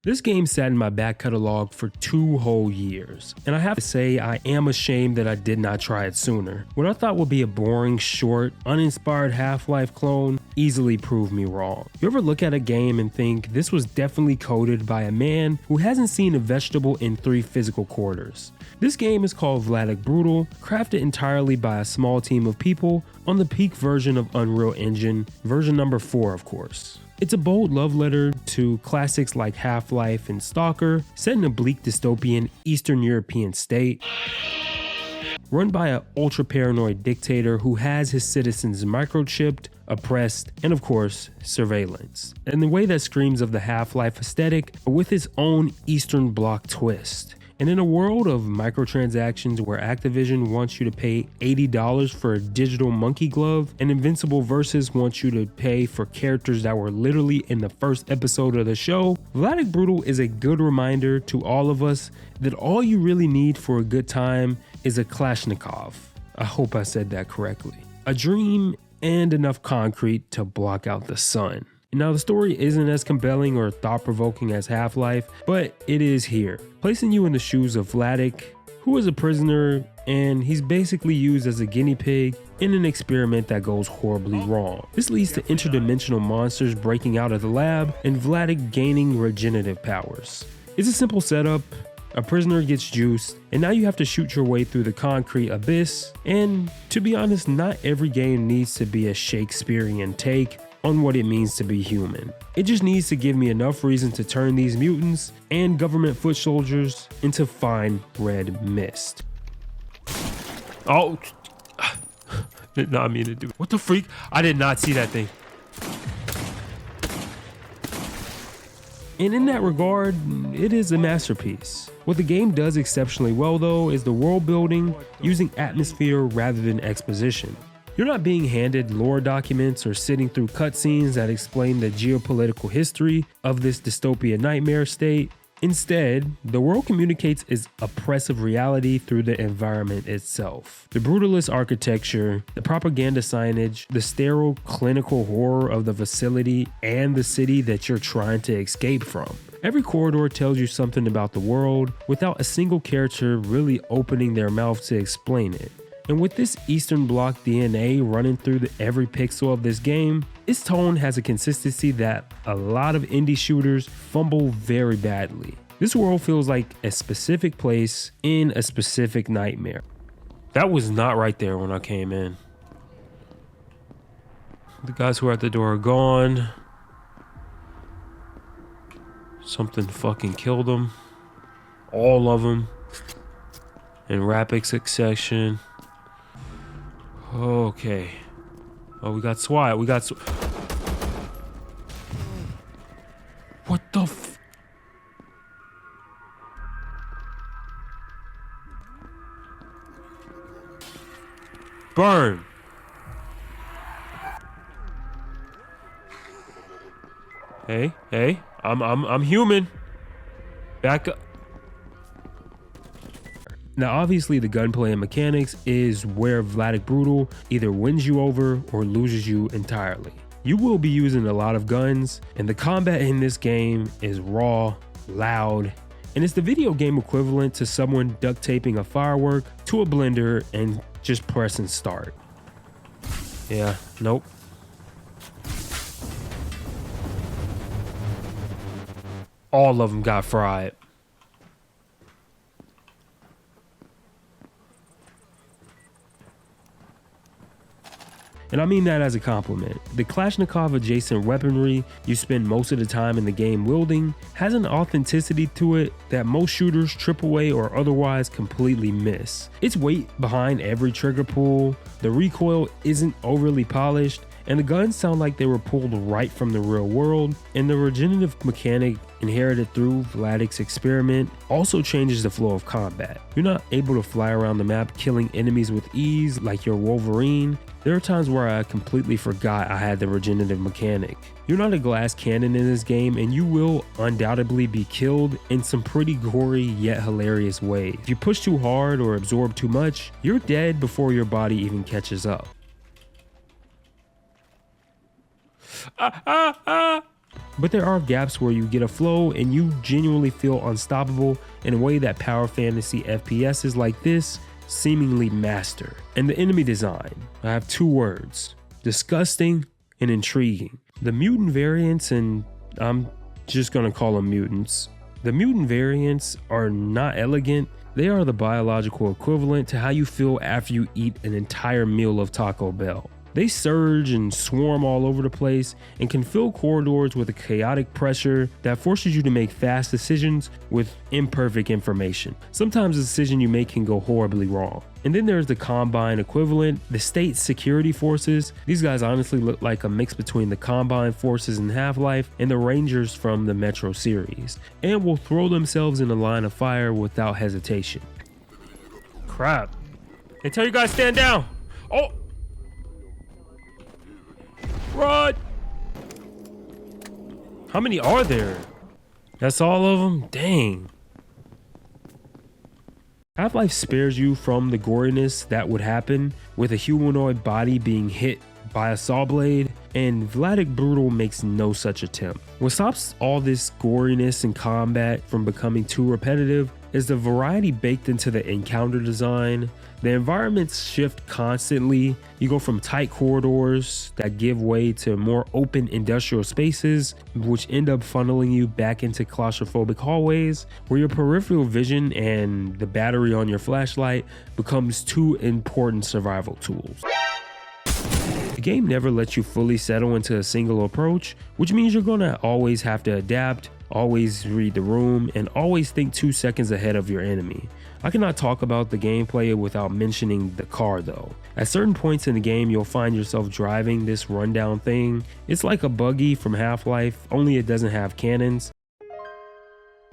This game sat in my back catalog for 2 whole years, and I have to say I am ashamed that I did not try it sooner. What I thought would be a boring, short, uninspired Half-Life clone easily proved me wrong. You ever look at a game and think this was definitely coded by a man who hasn't seen a vegetable in 3 physical quarters? This game is called VLADiK BRUTAL, crafted entirely by a small team of people on the peak version of Unreal Engine, version number 4 of course. It's a bold love letter to classics like Half-Life and Stalker, set in a bleak dystopian Eastern European state, run by an ultra-paranoid dictator who has his citizens microchipped, oppressed, and of course, surveillance. In the way that screams of the Half-Life aesthetic, but with its own Eastern Bloc twist. And in a world of microtransactions where Activision wants you to pay $80 for a digital monkey glove, and Invincible Versus wants you to pay for characters that were literally in the first episode of the show, VLADiK BRUTAL is a good reminder to all of us that all you really need for a good time is a Kalashnikov. I hope I said that correctly. A dream and enough concrete to block out the sun. Now, the story isn't as compelling or thought-provoking as Half-Life, but it is here, placing you in the shoes of VLADiK, who is a prisoner, and he's basically used as a guinea pig in an experiment that goes horribly wrong. This leads to interdimensional monsters breaking out of the lab, and VLADiK gaining regenerative powers. It's a simple setup. A prisoner gets juiced, and now you have to shoot your way through the concrete abyss, and to be honest, not every game needs to be a Shakespearean take on what it means to be human. It just needs to give me enough reason to turn these mutants and government foot soldiers into fine red mist. Oh, did not mean to do it. What the freak? I did not see that thing. And in that regard, it is a masterpiece. What the game does exceptionally well though is the world building using atmosphere rather than exposition. You're not being handed lore documents or sitting through cutscenes that explain the geopolitical history of this dystopia nightmare state. Instead, the world communicates its oppressive reality through the environment itself. The brutalist architecture, the propaganda signage, the sterile clinical horror of the facility and the city that you're trying to escape from. Every corridor tells you something about the world without a single character really opening their mouth to explain it. And with this Eastern Bloc DNA running through every pixel of this game, its tone has a consistency that a lot of indie shooters fumble very badly. This world feels like a specific place in a specific nightmare. That was not right there when I came in. The guys who are at the door are gone. Something fucking killed them. All of them. In rapid succession. Okay. Oh, we got SWAT. What the f... Burn. Hey, I'm human. Back up. Now obviously the gunplay and mechanics is where VLADiK BRUTAL either wins you over or loses you entirely. You will be using a lot of guns, and the combat in this game is raw, loud, and it's the video game equivalent to someone duct taping a firework to a blender and just pressing start. Yeah, nope. All of them got fried. And I mean that as a compliment. The Kalashnikov adjacent weaponry you spend most of the time in the game wielding has an authenticity to it that most shooters AAA or otherwise completely miss. Its weight behind every trigger pull, the recoil isn't overly polished, and the guns sound like they were pulled right from the real world, and the regenerative mechanic inherited through VLADiK's experiment also changes the flow of combat. You're not able to fly around the map killing enemies with ease like your Wolverine. There are times where I completely forgot I had the regenerative mechanic. You're not a glass cannon in this game, and you will undoubtedly be killed in some pretty gory yet hilarious ways. If you push too hard or absorb too much, you're dead before your body even catches up. but there are gaps where you get a flow and you genuinely feel unstoppable in a way that power fantasy FPSs like this seemingly master. And the enemy design, I have two words: disgusting and intriguing. The mutant variants, and I'm just gonna call them mutants, the mutant variants are not elegant. They are the biological equivalent to how you feel after you eat an entire meal of Taco Bell. They surge and swarm all over the place and can fill corridors with a chaotic pressure that forces you to make fast decisions with imperfect information. Sometimes the decision you make can go horribly wrong. And then there's the Combine equivalent, the state security forces. These guys honestly look like a mix between the Combine forces in Half-Life and the Rangers from the Metro series, and will throw themselves in a line of fire without hesitation. Crap. They tell you guys stand down. Oh! Run! How many are there? That's all of them? Dang. Half-Life spares you from the goriness that would happen with a humanoid body being hit by a saw blade, and VLADiK Brutal makes no such attempt. What stops all this goriness in combat from becoming too repetitive is the variety baked into the encounter design. The environments shift constantly. You go from tight corridors that give way to more open industrial spaces, which end up funneling you back into claustrophobic hallways, where your peripheral vision and the battery on your flashlight becomes two important survival tools. The game never lets you fully settle into a single approach, which means you're gonna always have to adapt, always read the room, and always think 2 seconds ahead of your enemy. I cannot talk about the gameplay without mentioning the car though. At certain points in the game, you'll find yourself driving this rundown thing. It's like a buggy from Half-Life, only it doesn't have cannons.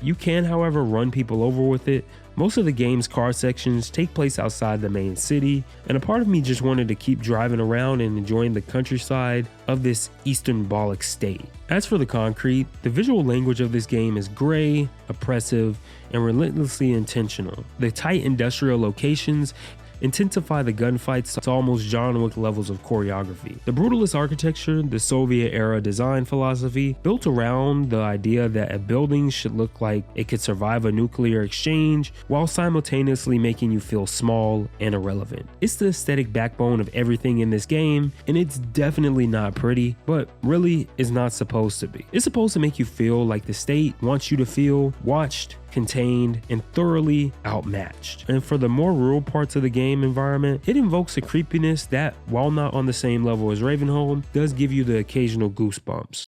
You can, however, run people over with it. Most of the game's car sections take place outside the main city, and a part of me just wanted to keep driving around and enjoying the countryside of this Eastern Bollock state. As for the concrete, the visual language of this game is gray, oppressive, and relentlessly intentional. The tight industrial locations intensify the gunfights to almost John Wick levels of choreography. The brutalist architecture, the Soviet era design philosophy, built around the idea that a building should look like it could survive a nuclear exchange while simultaneously making you feel small and irrelevant. It's the aesthetic backbone of everything in this game, and it's definitely not pretty, but really is not supposed to be. It's supposed to make you feel like the state wants you to feel watched, contained, and thoroughly outmatched. And for the more rural parts of the game environment, it invokes a creepiness that, while not on the same level as Ravenholm, does give you the occasional goosebumps.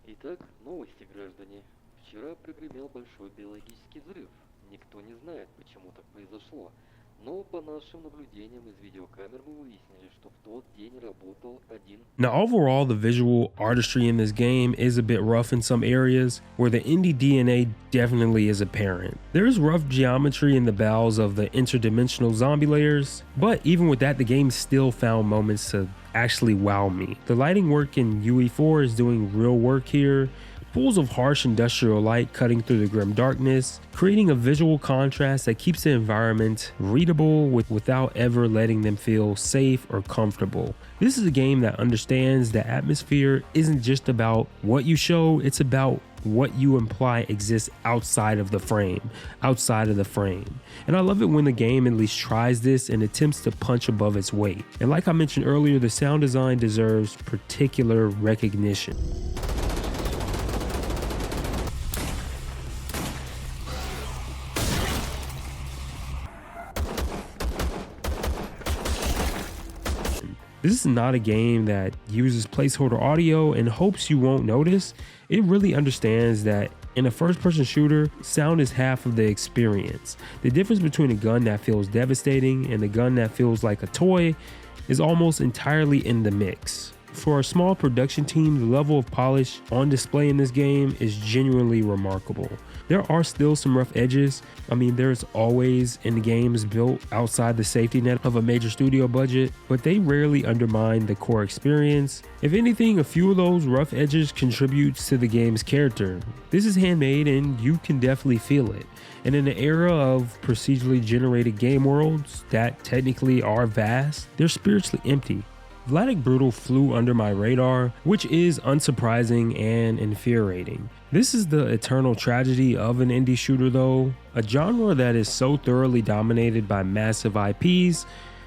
Итак, новости, граждане. Вчера прогремел большой биологический взрыв. Никто не знает, почему так произошло. Но по нашим наблюдениям из видеокамер мы выяснили, что в тот день работал один. Now overall, the visual artistry in this game is a bit rough in some areas, where the indie DNA definitely is apparent. There is rough geometry in the bowels of the interdimensional zombie layers, but even with that, the game still found moments to actually wow me. The lighting work in UE4 is doing real work here. Pools of harsh industrial light cutting through the grim darkness, creating a visual contrast that keeps the environment readable without ever letting them feel safe or comfortable. This is a game that understands that atmosphere isn't just about what you show, it's about what you imply exists outside of the frame. And I love it when the game at least tries this and attempts to punch above its weight. And like I mentioned earlier, the sound design deserves particular recognition. This is not a game that uses placeholder audio and hopes you won't notice. It really understands that in a first-person shooter, sound is half of the experience. The difference between a gun that feels devastating and a gun that feels like a toy is almost entirely in the mix. For a small production team, the level of polish on display in this game is genuinely remarkable. There are still some rough edges. I mean, there's always in the games built outside the safety net of a major studio budget, but they rarely undermine the core experience. If anything, a few of those rough edges contributes to the game's character. This is handmade and you can definitely feel it. And in the era of procedurally generated game worlds that technically are vast, they're spiritually empty. VLADiK Brutal flew under my radar, which is unsurprising and infuriating. This is the eternal tragedy of an indie shooter though, a genre that is so thoroughly dominated by massive IPs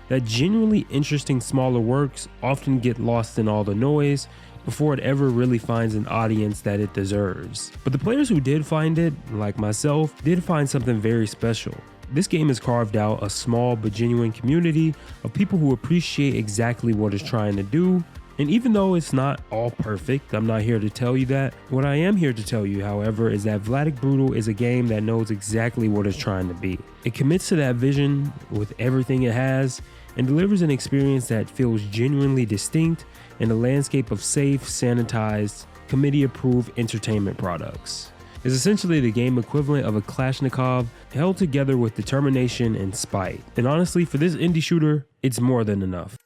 that genuinely interesting smaller works often get lost in all the noise before it ever really finds an audience that it deserves. But the players who did find it, like myself, did find something very special. This game has carved out a small but genuine community of people who appreciate exactly what it's trying to do. And even though it's not all perfect, I'm not here to tell you that. What I am here to tell you, however, is that VLADiK Brutal is a game that knows exactly what it's trying to be. It commits to that vision with everything it has and delivers an experience that feels genuinely distinct in a landscape of safe, sanitized, committee-approved entertainment products. It's essentially the game equivalent of a Kalashnikov held together with determination and spite. And honestly, for this indie shooter, it's more than enough.